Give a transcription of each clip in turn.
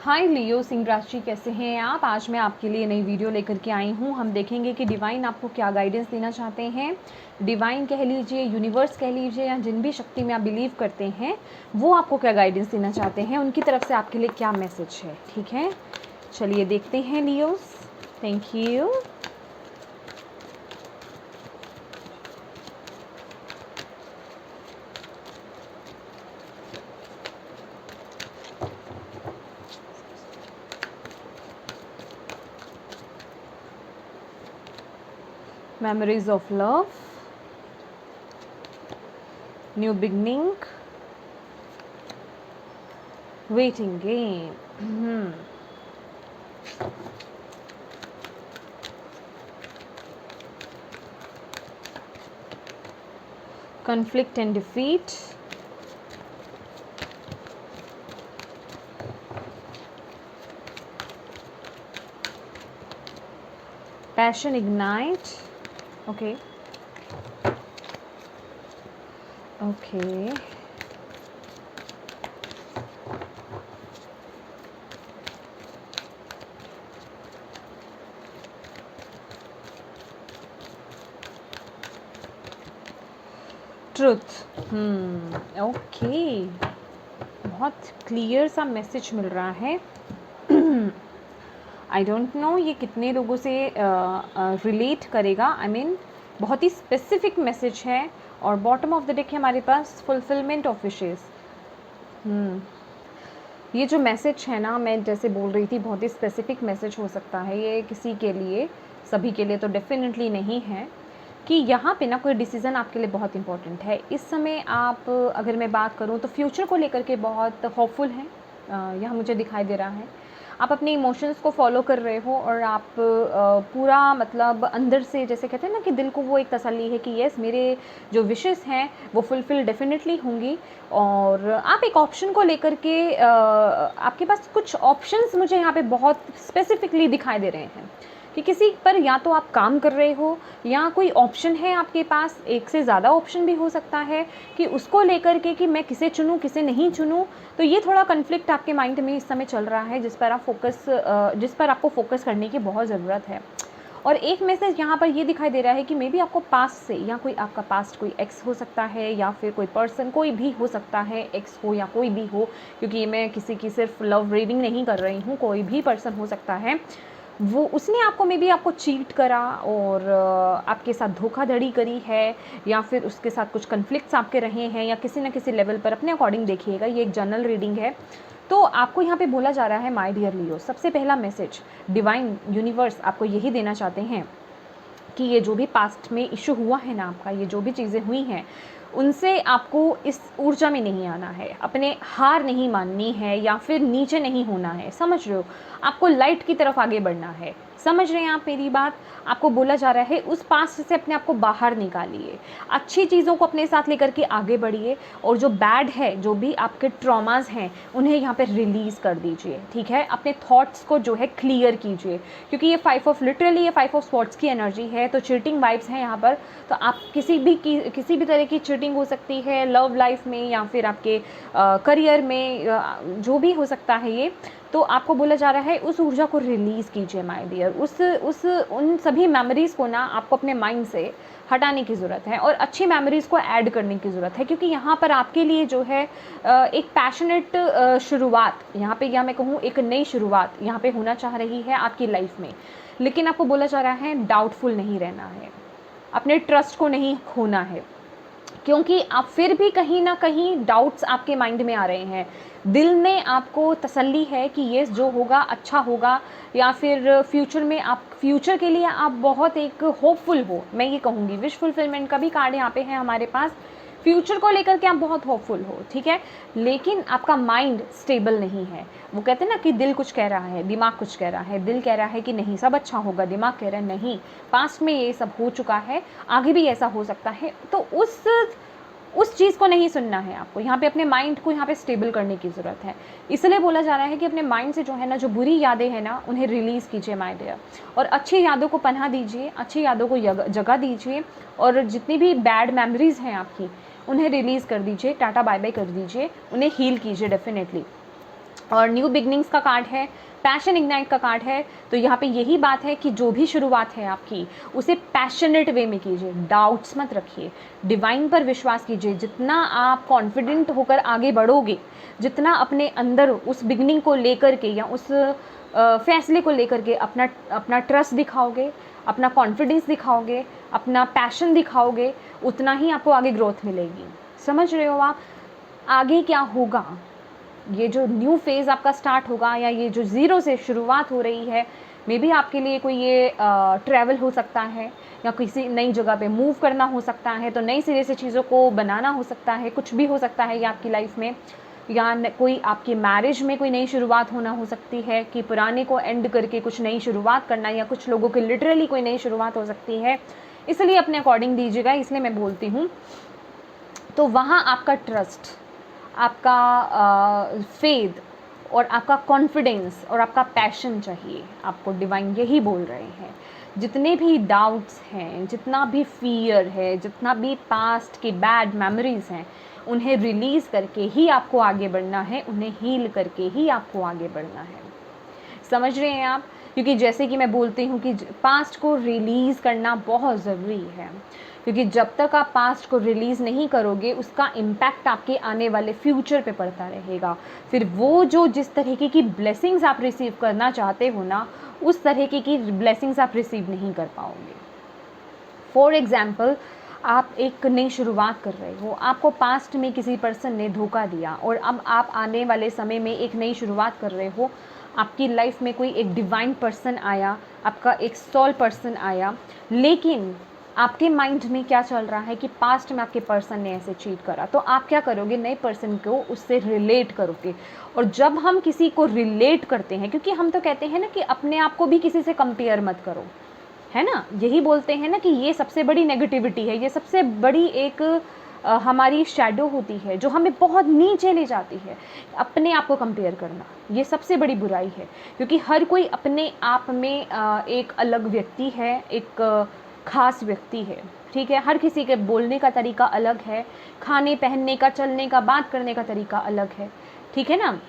हाय लियो, सिंह राशि कैसे हैं आप। आज मैं आपके लिए नई वीडियो लेकर के आई हूँ। हम देखेंगे कि डिवाइन आपको क्या गाइडेंस देना चाहते हैं। डिवाइन कह लीजिए, यूनिवर्स कह लीजिए, या जिन भी शक्ति में आप बिलीव करते हैं वो आपको क्या गाइडेंस देना चाहते हैं, उनकी तरफ से आपके लिए क्या मैसेज है। ठीक है, चलिए देखते हैं Leos. Thank you. Memories of love, new beginning, waiting game. Conflict and defeat, passion ignite. Okay. Truth. Okay, बहुत क्लियर सा मैसेज मिल रहा है। आई डोंट नो ये कितने लोगों से रिलेट करेगा। आई मीन बहुत ही स्पेसिफिक मैसेज है। और बॉटम ऑफ द डेक है हमारे पास फुलफिलमेंट ऑफ विशेस। ये जो मैसेज है ना, मैं जैसे बोल रही थी, बहुत ही स्पेसिफिक मैसेज हो सकता है ये किसी के लिए, सभी के लिए तो डेफिनेटली नहीं है। कि यहाँ पे ना कोई डिसीज़न आपके लिए बहुत इंपॉर्टेंट है इस समय। आप अगर मैं बात करूँ तो फ्यूचर को लेकर के बहुत होपफुल हैं, यहाँ मुझे दिखाई दे रहा है। आप अपने इमोशंस को फॉलो कर रहे हो और आप पूरा मतलब अंदर से, जैसे कहते हैं ना कि दिल को वो एक तसल्ली है कि यस, मेरे जो विशेस हैं वो फुलफ़िल डेफिनेटली होंगी। और आप एक ऑप्शन को लेकर के आपके पास कुछ ऑप्शंस मुझे यहाँ पे बहुत स्पेसिफिकली दिखाई दे रहे हैं कि किसी पर या तो आप काम कर रहे हो या कोई ऑप्शन है आपके पास, एक से ज़्यादा ऑप्शन भी हो सकता है कि उसको लेकर के कि मैं किसे चुनूँ किसे नहीं चुनूँ। तो ये थोड़ा कन्फ्लिक्ट आपके माइंड में इस समय चल रहा है जिस पर आपको फोकस करने की बहुत ज़रूरत है। और एक मैसेज यहाँ पर ये दिखाई दे रहा है कि मे बी आपको पास्ट से, या कोई आपका पास्ट कोई एक्स हो सकता है या फिर कोई पर्सन, कोई भी हो सकता है, एक्स हो या कोई भी हो, क्योंकि मैं किसी की सिर्फ लव रीडिंग नहीं कर रही हूँ, कोई भी पर्सन हो सकता है। वो उसने आपको मे बी आपको चीट करा और आपके साथ धोखाधड़ी करी है, या फिर उसके साथ कुछ कन्फ्लिक्ट्स आपके रहे हैं, या किसी न किसी लेवल पर। अपने अकॉर्डिंग देखिएगा, ये एक जनरल रीडिंग है। तो आपको यहाँ पे बोला जा रहा है माय डियर लियो, सबसे पहला मैसेज डिवाइन यूनिवर्स आपको यही देना चाहते हैं कि ये जो भी पास्ट में इशू हुआ है ना आपका, ये जो भी चीज़ें हुई हैं, उनसे आपको इस ऊर्जा में नहीं आना है, अपने हार नहीं माननी है या फिर नीचे नहीं होना है। समझ रहे हो, आपको लाइट की तरफ आगे बढ़ना है। समझ रहे हैं आप मेरी बात। आपको बोला जा रहा है उस पास्ट से अपने आप को बाहर निकालिए, अच्छी चीज़ों को अपने साथ लेकर के आगे बढ़िए, और जो बैड है, जो भी आपके ट्रॉमास हैं, उन्हें यहाँ पे रिलीज़ कर दीजिए। ठीक है, अपने थॉट्स को जो है क्लियर कीजिए, क्योंकि ये लिटरली ये 5 ऑफ स्वॉर्ड्स की एनर्जी है। तो चीटिंग वाइब्स हैं यहाँ पर। तो आप किसी भी तरह की चीटिंग हो सकती है लव लाइफ में या फिर आपके करियर में, जो भी हो सकता है ये। तो आपको बोला जा रहा है उस ऊर्जा को रिलीज़ कीजिए माय डियर। उन सभी मेमोरीज़ को ना आपको अपने माइंड से हटाने की ज़रूरत है और अच्छी मेमोरीज़ को ऐड करने की ज़रूरत है, क्योंकि यहाँ पर आपके लिए जो है एक पैशनेट शुरुआत, यहाँ पे या मैं कहूँ एक नई शुरुआत यहाँ पे होना चाह रही है आपकी लाइफ में। लेकिन आपको बोला जा रहा है डाउटफुल नहीं रहना है, अपने ट्रस्ट को नहीं खोना है, क्योंकि आप फिर भी कहीं ना कहीं डाउट्स आपके माइंड में आ रहे हैं। दिल में आपको तसल्ली है कि ये जो होगा अच्छा होगा, या फिर फ्यूचर के लिए आप बहुत एक होपफुल हो। मैं ये कहूँगी विश फुलफिलमेंट का भी कार्ड यहाँ पे है हमारे पास। फ्यूचर को लेकर के आप बहुत होपफुल हो, ठीक है, लेकिन आपका माइंड स्टेबल नहीं है। वो कहते हैं ना कि दिल कुछ कह रहा है, दिमाग कुछ कह रहा है। दिल कह रहा है कि नहीं सब अच्छा होगा, दिमाग कह रहा है नहीं, पास्ट में ये सब हो चुका है, आगे भी ऐसा हो सकता है। तो उस चीज़ को नहीं सुनना है आपको। यहाँ पे अपने माइंड को यहाँ पे स्टेबल करने की ज़रूरत है। इसलिए बोला जा रहा है कि अपने माइंड से जो है ना, जो बुरी यादें हैं ना, उन्हें रिलीज़ कीजिए माय डियर, और अच्छी यादों को पनाह दीजिए, अच्छी यादों को जगह दीजिए, और जितनी भी बैड मेमोरीज़ हैं आपकी उन्हें रिलीज़ कर दीजिए, टाटा बाय बाय कर दीजिए, उन्हें हील कीजिए डेफिनेटली। और न्यू बिगनिंग्स का कार्ड है, पैशन इग्नाइट का कार्ड है। तो यहाँ पे यही बात है कि जो भी शुरुआत है आपकी, उसे पैशनेट वे में कीजिए, डाउट्स मत रखिए, डिवाइन पर विश्वास कीजिए। जितना आप कॉन्फिडेंट होकर आगे बढ़ोगे, जितना अपने अंदर उस बिगनिंग को लेकर के या उस फैसले को लेकर के अपना ट्रस्ट दिखाओगे, अपना कॉन्फिडेंस दिखाओगे, अपना पैशन दिखाओगे, उतना ही आपको आगे ग्रोथ मिलेगी। समझ रहे हो आप? आगे क्या होगा, ये जो न्यू फेज़ आपका स्टार्ट होगा या ये जो ज़ीरो से शुरुआत हो रही है, मे बी आपके लिए कोई ये ट्रैवल हो सकता है या किसी नई जगह पे मूव करना हो सकता है, तो नई सिरे से चीज़ों को बनाना हो सकता है, कुछ भी हो सकता है ये आपकी लाइफ में। या कोई आपकी मैरिज में कोई नई शुरुआत होना हो सकती है कि पुराने को एंड करके कुछ नई शुरुआत करना, या कुछ लोगों की लिटरली कोई नई शुरुआत हो सकती है। इसलिए अपने अकॉर्डिंग दीजिएगा, इसलिए मैं बोलती हूँ। तो वहाँ आपका ट्रस्ट, आपका फेथ और आपका कॉन्फिडेंस और आपका पैशन चाहिए आपको। डिवाइन यही बोल रहे हैं, जितने भी डाउट्स हैं, जितना भी फियर है, जितना भी पास्ट की बैड मेमोरीज़ हैं, उन्हें रिलीज़ करके ही आपको आगे बढ़ना है, उन्हें हील करके ही आपको आगे बढ़ना है। समझ रहे हैं आप? क्योंकि जैसे कि मैं बोलती हूँ कि पास्ट को रिलीज़ करना बहुत ज़रूरी है, क्योंकि जब तक आप पास्ट को रिलीज़ नहीं करोगे, उसका इम्पैक्ट आपके आने वाले फ्यूचर पे पड़ता रहेगा। फिर वो जो जिस तरीके की ब्लेसिंग्स आप रिसीव करना चाहते हो ना, उस तरीके की ब्लेसिंग्स आप रिसीव नहीं कर पाओगे। फॉर एग्ज़ाम्पल, आप एक नई शुरुआत कर रहे हो, आपको पास्ट में किसी पर्सन ने धोखा दिया और अब आप आने वाले समय में एक नई शुरुआत कर रहे हो। आपकी लाइफ में कोई एक डिवाइन पर्सन आया, आपका एक सोल पर्सन आया, लेकिन आपके माइंड में क्या चल रहा है कि पास्ट में आपके पर्सन ने ऐसे चीट करा। तो आप क्या करोगे, नए पर्सन को उससे रिलेट करोगे। और जब हम किसी को रिलेट करते हैं, क्योंकि हम तो कहते हैं ना कि अपने आप को भी किसी से कंपेयर मत करो, है ना, यही बोलते हैं ना कि ये सबसे बड़ी नेगेटिविटी है, ये सबसे बड़ी एक हमारी शैडो होती है जो हमें बहुत नीचे ले जाती है। अपने आप को कंपेयर करना ये सबसे बड़ी बुराई है, क्योंकि हर कोई अपने आप में एक अलग व्यक्ति है, एक ख़ास व्यक्ति है। ठीक है, हर किसी के बोलने का तरीका अलग है, खाने पहनने का, चलने का, बात करने का तरीका अलग है। ठीक है ना,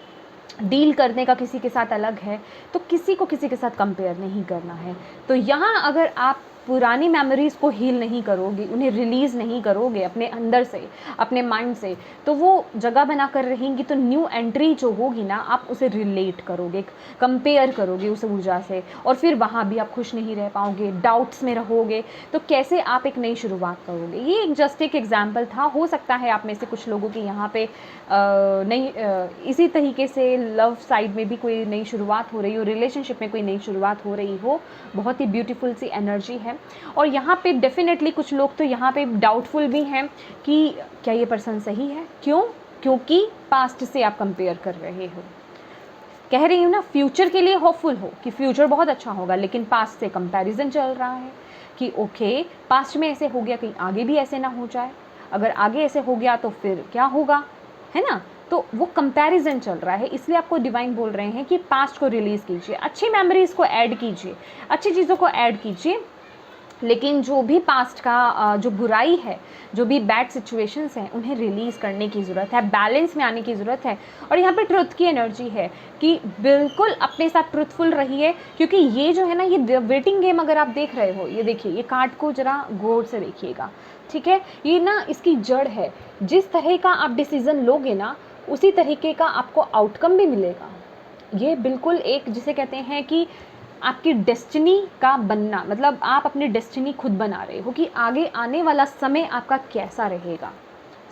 डील करने का किसी के साथ अलग है। तो किसी को किसी के साथ कंपेयर नहीं करना है। तो यहाँ अगर आप पुरानी मेमोरीज़ को हील नहीं करोगे, उन्हें रिलीज़ नहीं करोगे अपने अंदर से, अपने माइंड से, तो वो जगह बना कर रहेंगी। तो न्यू एंट्री जो होगी ना, आप उसे रिलेट करोगे, कंपेयर करोगे उस ऊर्जा से, और फिर वहाँ भी आप खुश नहीं रह पाओगे, डाउट्स में रहोगे। तो कैसे आप एक नई शुरुआत करोगे? ये एक जस्ट एक एग्जाम्पल था। हो सकता है आप में से कुछ लोगों की यहाँ पे इसी तरीके से लव साइड में भी कोई नई शुरुआत हो रही हो, रिलेशनशिप में कोई नई शुरुआत हो रही हो। बहुत ही ब्यूटीफुल सी एनर्जी है। और यहाँ पे डेफिनेटली कुछ लोग तो यहाँ पे डाउटफुल भी हैं कि क्या ये पर्सन सही है। क्यों? क्योंकि पास्ट से आप कंपेयर कर रहे हो। कह रही हूँ ना, फ्यूचर के लिए होपफुल हो कि फ्यूचर बहुत अच्छा होगा, लेकिन पास्ट से कंपैरिजन चल रहा है कि ओके, पास्ट में ऐसे हो गया, कहीं आगे भी ऐसे ना हो जाए, अगर आगे ऐसे हो गया तो फिर क्या होगा, है ना। तो वो कंपैरिजन चल रहा है। इसलिए आपको डिवाइन बोल रहे हैं कि पास्ट को रिलीज़ कीजिए, अच्छी मेमोरीज़ को ऐड कीजिए, अच्छी चीज़ों को ऐड कीजिए, लेकिन जो भी पास्ट का जो बुराई है, जो भी बैड सिचुएशंस हैं, उन्हें रिलीज़ करने की ज़रूरत है, बैलेंस में आने की ज़रूरत है। और यहाँ पे ट्रुथ की एनर्जी है कि बिल्कुल अपने साथ ट्रुथफुल रहिए, क्योंकि ये जो है ना, ये वेटिंग गेम अगर आप देख रहे हो, ये देखिए, ये कार्ड को ज़रा गौर से देखिएगा। ठीक है, ये ना इसकी जड़ है। जिस तरह का आप डिसीज़न लोगे ना, उसी तरीके का आपको आउटकम भी मिलेगा। ये बिल्कुल एक, जिसे कहते हैं कि आपकी डेस्टिनी का बनना, मतलब आप अपनी डेस्टिनी खुद बना रहे हो कि आगे आने वाला समय आपका कैसा रहेगा।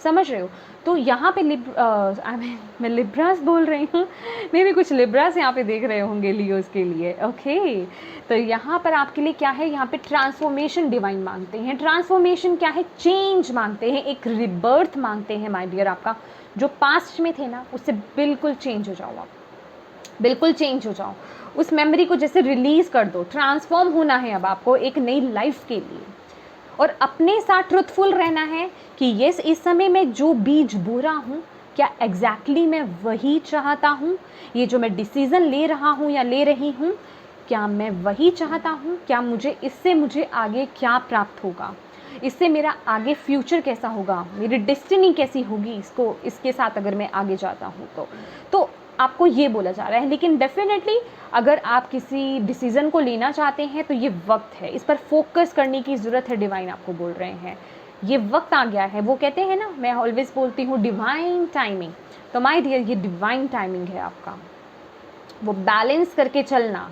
समझ रहे हो? तो यहाँ पे मैं लिब्रास बोल रही हूँ, मे भी कुछ लिब्रास यहाँ पे देख रहे होंगे लियोस के लिए। ओके, तो यहाँ पर आपके लिए क्या है, यहाँ पे ट्रांसफॉर्मेशन डिवाइन मांगते हैं। ट्रांसफॉर्मेशन क्या है? चेंज मांगते हैं, एक रिबर्थ मांगते हैं माय डियर। आपका जो पास्ट में थे ना, उससे बिल्कुल चेंज हो जाओ, आप बिल्कुल चेंज हो जाओ। उस मेमोरी को जैसे रिलीज़ कर दो। ट्रांसफॉर्म होना है अब आपको एक नई लाइफ के लिए, और अपने साथ ट्रुथफुल रहना है कि यस, इस समय में जो बीज बो रहा हूँ, क्या एग्जैक्टली मैं वही चाहता हूँ? ये जो मैं डिसीज़न ले रहा हूँ या ले रही हूँ, क्या मैं वही चाहता हूँ? क्या मुझे आगे क्या प्राप्त होगा? इससे मेरा आगे फ्यूचर कैसा होगा? मेरी डेस्टिनी कैसी होगी इसके साथ अगर मैं आगे जाता हूँ तो आपको ये बोला जा रहा है। लेकिन डेफिनेटली अगर आप किसी डिसीज़न को लेना चाहते हैं तो ये वक्त है, इस पर फोकस करने की ज़रूरत है। डिवाइन आपको बोल रहे हैं ये वक्त आ गया है। वो कहते हैं ना, मैं ऑलवेज बोलती हूँ डिवाइन टाइमिंग, तो माय डियर ये डिवाइन टाइमिंग है आपका। वो बैलेंस करके चलना,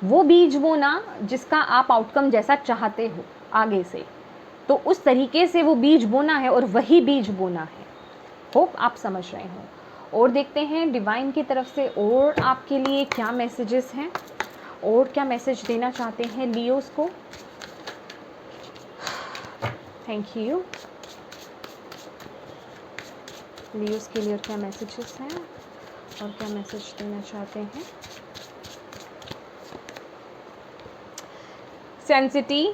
वो बीज बोना जिसका आप आउटकम जैसा चाहते हो आगे से, तो उस तरीके से वो बीज बोना है और वही बीज बोना है। होप आप समझ रहे हो। और देखते हैं डिवाइन की तरफ से और आपके लिए क्या मैसेजेस हैं और क्या मैसेज देना चाहते हैं लियोस को। Thank you. लियोस के लिए और क्या मैसेजेस हैं और क्या मैसेज देना चाहते हैं। Sanctity,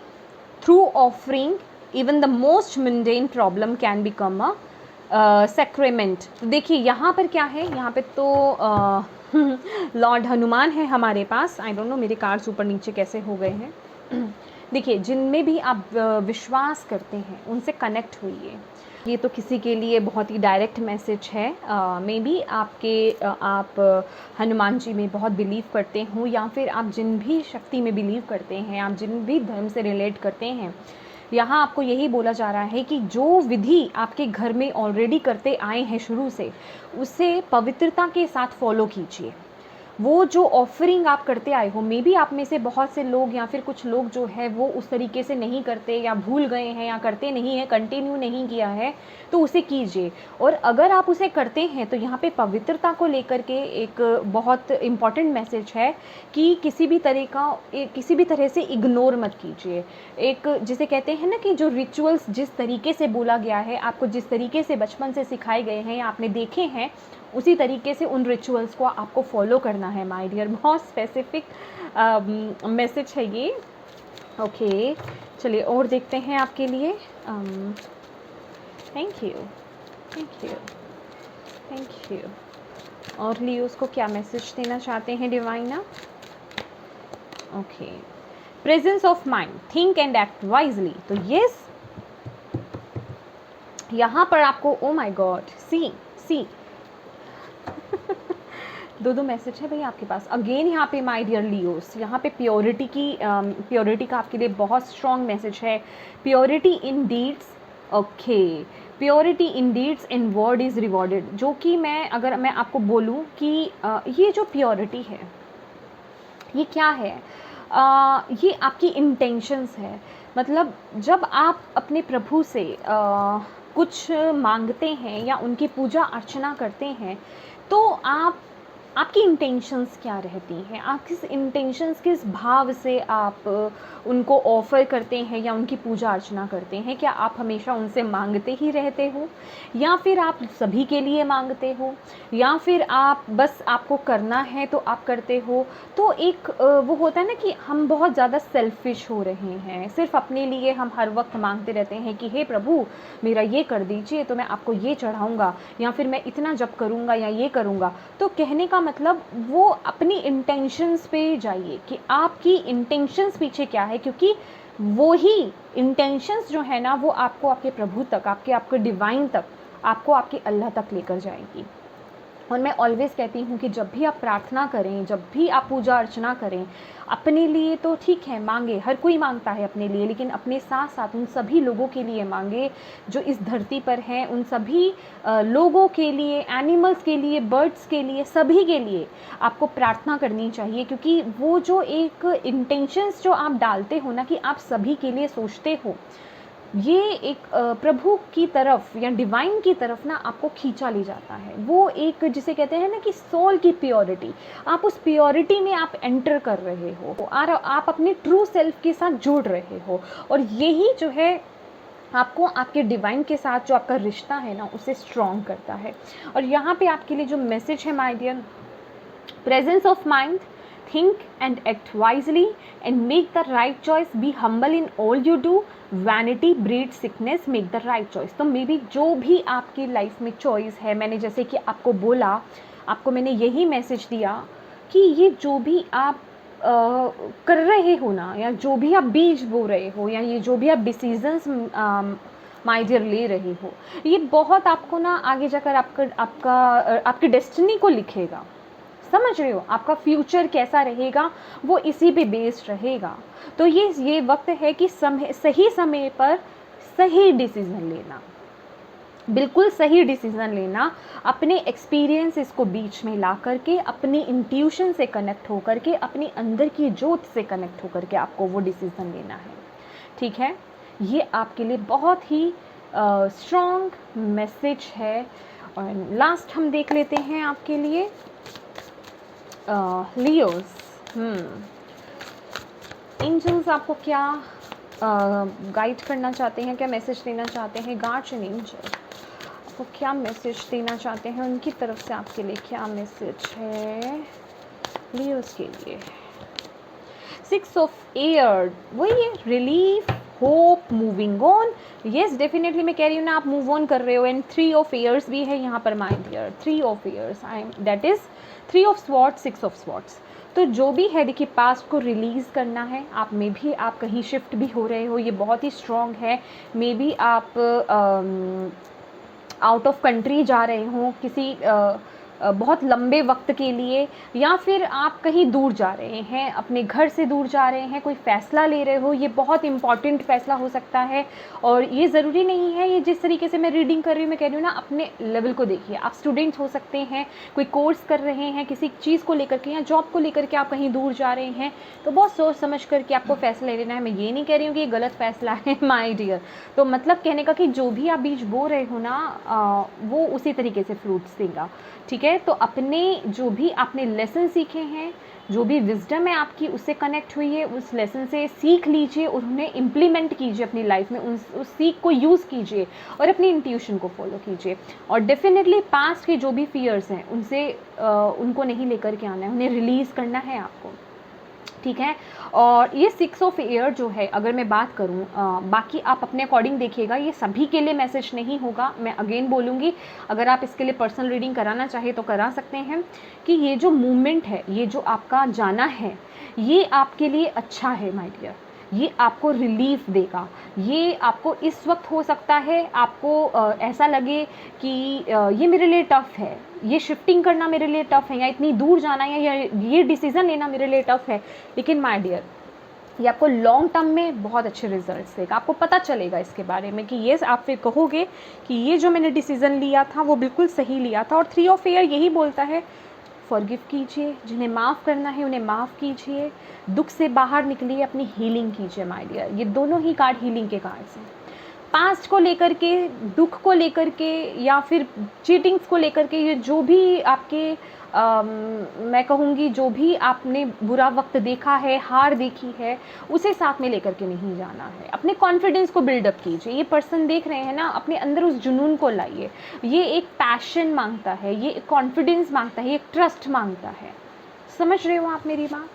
through offering even the most mundane problem can become a sacrament. देखिए यहाँ पर क्या है, यहाँ पे तो लॉर्ड हनुमान है हमारे पास। आई डोंट नो मेरे कार्ड्स ऊपर नीचे कैसे हो गए हैं। देखिए जिनमें भी आप विश्वास करते हैं उनसे कनेक्ट होइए। ये तो किसी के लिए बहुत ही डायरेक्ट मैसेज है। मे बी आप हनुमान जी में बहुत बिलीव करते हो, या फिर आप जिन भी शक्ति में बिलीव करते हैं, आप जिन भी धर्म से रिलेट करते हैं, यहाँ आपको यही बोला जा रहा है कि जो विधि आपके घर में ऑलरेडी करते आए हैं शुरू से, उसे पवित्रता के साथ फॉलो कीजिए। वो जो ऑफरिंग आप करते आए हो, मे बी आप में से बहुत से लोग या फिर कुछ लोग जो है वो उस तरीके से नहीं करते या भूल गए हैं या करते नहीं हैं, कंटिन्यू नहीं किया है, तो उसे कीजिए। और अगर आप उसे करते हैं तो यहाँ पे पवित्रता को लेकर के एक बहुत इम्पॉर्टेंट मैसेज है कि किसी भी तरह से इग्नोर मत कीजिए। एक जिसे कहते हैं ना कि जो रिचुअल्स जिस तरीके से बोला गया है, आपको जिस तरीके से बचपन से सिखाए गए हैं या आपने देखे हैं, उसी तरीके से उन रिचुअल्स को आपको फॉलो करना है माय डियर। बहुत स्पेसिफिक मैसेज है ये। ओके चलिए और देखते हैं आपके लिए। Thank you, thank you, thank you. और लियोस को क्या मैसेज देना चाहते हैं divine? Okay, presence of mind, think and act wisely. तो यस, यहाँ पर आपको ओ माय गॉड सी दो मैसेज है भाई आपके पास। अगेन यहाँ पे माय डियर लियोस, यहाँ पे प्योरिटी का आपके लिए बहुत स्ट्रॉन्ग मैसेज है। Purity in deeds, okay, purity in deeds in word is rewarded. जो कि अगर मैं आपको बोलूँ कि ये जो प्योरिटी है ये क्या है, ये आपकी इंटेंशंस है। मतलब जब आप अपने प्रभु से कुछ मांगते हैं या उनकी पूजा अर्चना करते हैं, तो आपकी इंटेंशंस क्या रहती हैं, आप किस इंटेंशंस, किस भाव से आप उनको ऑफ़र करते हैं या उनकी पूजा अर्चना करते हैं। क्या आप हमेशा उनसे मांगते ही रहते हो, या फिर आप सभी के लिए मांगते हो, या फिर आप बस आपको करना है तो आप करते हो। तो एक वो होता है ना कि हम बहुत ज़्यादा सेल्फिश हो रहे हैं, सिर्फ अपने लिए हम हर वक्त मांगते रहते हैं कि हे प्रभु मेरा ये कर दीजिए तो मैं आपको ये चढ़ाऊँगा, या फिर मैं इतना जप करूँगा या ये करूँगा। तो कहने का मतलब वो अपनी इंटेंशंस पे जाइए कि आपकी इंटेंशंस पीछे क्या है, क्योंकि वो ही इंटेंशंस जो है ना वो आपको आपके प्रभु तक, आपके डिवाइन तक, आपको आपके अल्लाह तक लेकर जाएगी। और मैं ऑलवेज़ कहती हूँ कि जब भी आप प्रार्थना करें, जब भी आप पूजा अर्चना करें, अपने लिए तो ठीक है मांगे, हर कोई मांगता है अपने लिए, लेकिन अपने साथ साथ उन सभी लोगों के लिए मांगे जो इस धरती पर हैं, उन सभी लोगों के लिए, एनिमल्स के लिए, बर्ड्स के लिए, सभी के लिए आपको प्रार्थना करनी चाहिए। क्योंकि वो जो एक इंटेंशंस जो आप डालते हो ना कि आप सभी के लिए सोचते हो, ये एक प्रभु की तरफ या डिवाइन की तरफ ना आपको खींचा ले जाता है। वो एक जिसे कहते हैं ना कि सोल की प्योरिटी, आप उस प्योरिटी में आप एंटर कर रहे हो और आप अपने ट्रू सेल्फ के साथ जुड़ रहे हो। और यही जो है आपको आपके डिवाइन के साथ जो आपका रिश्ता है ना उसे स्ट्रॉन्ग करता है। और यहाँ पे आपके लिए जो मैसेज है my dear, presence of mind, think and act wisely and make the right choice, be humble in all you do, vanity breeds sickness, make the right choice। तो मे बी जो भी आपकी लाइफ में choice है, मैंने जैसे कि आपको बोला, आपको मैंने यही मैसेज दिया कि ये जो भी आप कर रहे हो ना, या जो भी आप बीज बो रहे हो, या ये जो भी आप डिसीजंस माय डियर ले रही हो, ये बहुत आपको ना आगे जाकर आपकी डेस्टिनी को लिखेगा। समझ रहे हो, आपका फ्यूचर कैसा रहेगा वो इसी पे बेस्ड रहेगा। तो ये वक्त है कि सही समय पर सही डिसीज़न लेना, बिल्कुल सही डिसीज़न लेना, अपने एक्सपीरियंसेस को बीच में ला करके, अपनी इंट्यूशन से कनेक्ट होकर के, अपनी अंदर की जोत से कनेक्ट होकर के आपको वो डिसीज़न लेना है। ठीक है, ये आपके लिए बहुत ही स्ट्रॉन्ग मैसेज है। और लास्ट हम देख लेते हैं आपके लिए लियोस। एंजल्स आपको क्या गाइड करना चाहते हैं, क्या मैसेज देना चाहते हैं? गार्डियन एंजल आपको क्या मैसेज देना चाहते हैं, उनकी तरफ से आपके लिए क्या मैसेज है लियोस के लिए? 6 ऑफ एयर, वही है, relief, hope, moving on. Yes, definitely मैं कह रही हूँ ना, आप मूव ऑन कर रहे हो। एंड 3 ऑफ एयर्स भी है यहाँ पर my dear, 3 of airs, that is 3 of swords, 6 of swords. तो जो भी है देखिए, पास्ट को रिलीज़ करना है। आप में भी आप कहीं शिफ्ट भी हो रहे हो, ये बहुत ही स्ट्रॉन्ग है। मे बी आप आउट ऑफ कंट्री जा रहे हो किसी बहुत लंबे वक्त के लिए, या फिर आप कहीं दूर जा रहे हैं, अपने घर से दूर जा रहे हैं, कोई फ़ैसला ले रहे हो। ये बहुत इंपॉर्टेंट फ़ैसला हो सकता है। और ये ज़रूरी नहीं है, ये जिस तरीके से मैं रीडिंग कर रही हूँ, मैं कह रही हूँ ना, अपने लेवल को देखिए। आप स्टूडेंट्स हो सकते हैं, कोई कोर्स कर रहे हैं किसी चीज़ को लेकर के, या जॉब को लेकर के आप कहीं दूर जा रहे हैं, तो बहुत सोच समझ करके आपको फ़ैसला ले लेना है। मैं ये नहीं कह रही हूँ कि ये गलत फ़ैसला है माय डियर। तो मतलब कहने का कि जो भी आप बीज बो रहे हो ना, वो उसी तरीके से फ्रूट्स देगा। ठीक है, तो अपने जो भी आपने लेसन सीखे हैं, जो भी विजडम है आपकी, उससे कनेक्ट हुई है, उस लेसन से सीख लीजिए और उन्हें इम्प्लीमेंट कीजिए अपनी लाइफ में। उस सीख को यूज़ कीजिए और अपनी इंट्यूशन को फॉलो कीजिए। और डेफिनेटली पास्ट के जो भी फियर्स हैं उनसे उनको नहीं लेकर के आना है, उन्हें रिलीज़ करना है आपको। ठीक है, और ये 6 ऑफ एयर जो है, अगर मैं बात करूँ, बाकी आप अपने अकॉर्डिंग देखिएगा, ये सभी के लिए मैसेज नहीं होगा। मैं अगेन बोलूँगी, अगर आप इसके लिए पर्सनल रीडिंग कराना चाहे तो करा सकते हैं, कि ये जो मूवमेंट है, ये जो आपका जाना है, ये आपके लिए अच्छा है माय डियर। ये आपको रिलीफ देगा। ये आपको इस वक्त हो सकता है आपको ऐसा लगे कि ये मेरे लिए टफ़ है, ये शिफ्टिंग करना मेरे लिए टफ़ है, या इतनी दूर जाना है, या ये डिसीज़न लेना मेरे लिए टफ़ है। लेकिन माय डियर, ये आपको लॉन्ग टर्म में बहुत अच्छे रिजल्ट्स देगा। आपको पता चलेगा इसके बारे में कि ये आप फिर कहोगे कि ये जो मैंने डिसीज़न लिया था वो बिल्कुल सही लिया था। और 3 ऑफ एयर यही बोलता है, फॉरगिव कीजिए, जिन्हें माफ़ करना है उन्हें माफ़ कीजिए, दुख से बाहर निकलिए, अपनी हीलिंग कीजिए माय डियर। ये दोनों ही कार्ड हीलिंग के कार्ड्स हैं। पास्ट को लेकर के, दुख को लेकर के, या फिर चीटिंग्स को लेकर के, ये जो भी आपके मैं कहूँगी जो भी आपने बुरा वक्त देखा है, हार देखी है, उसे साथ में लेकर के नहीं जाना है। अपने कॉन्फिडेंस को बिल्डअप कीजिए। ये पर्सन देख रहे हैं ना, अपने अंदर उस जुनून को लाइए। ये एक पैशन मांगता है, ये एक कॉन्फिडेंस मांगता है, ये एक ट्रस्ट मांगता है। समझ रहे हो आप मेरी बात?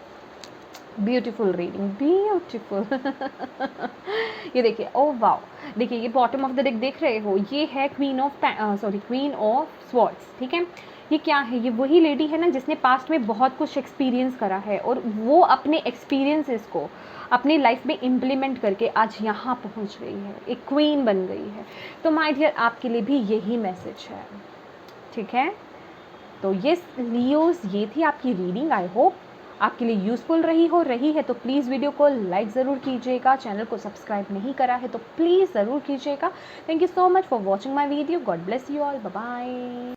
Beautiful reading, beautiful. ये देखिए, ओ वाओ, देखिए ये बॉटम ऑफ द डेक देख रहे हो, ये है क्वीन ऑफ स्वॉर्ड्स। ठीक है, ये क्या है? ये वही लेडी है ना जिसने पास्ट में बहुत कुछ एक्सपीरियंस करा है, और वो अपने एक्सपीरियंसेस को अपनी लाइफ में इम्प्लीमेंट करके आज यहाँ पहुँच गई है, एक क्वीन बन गई है। तो माय डियर, आपके लिए भी यही मैसेज है। ठीक है, तो ये लियोस, ये थी आपकी रीडिंग। आई होप आपके लिए यूज़फुल रही है तो प्लीज़ वीडियो को लाइक ज़रूर कीजिएगा। चैनल को सब्सक्राइब नहीं करा है तो प्लीज़ ज़रूर कीजिएगा। Thank you so much for watching my video. God bless you all. Bye bye.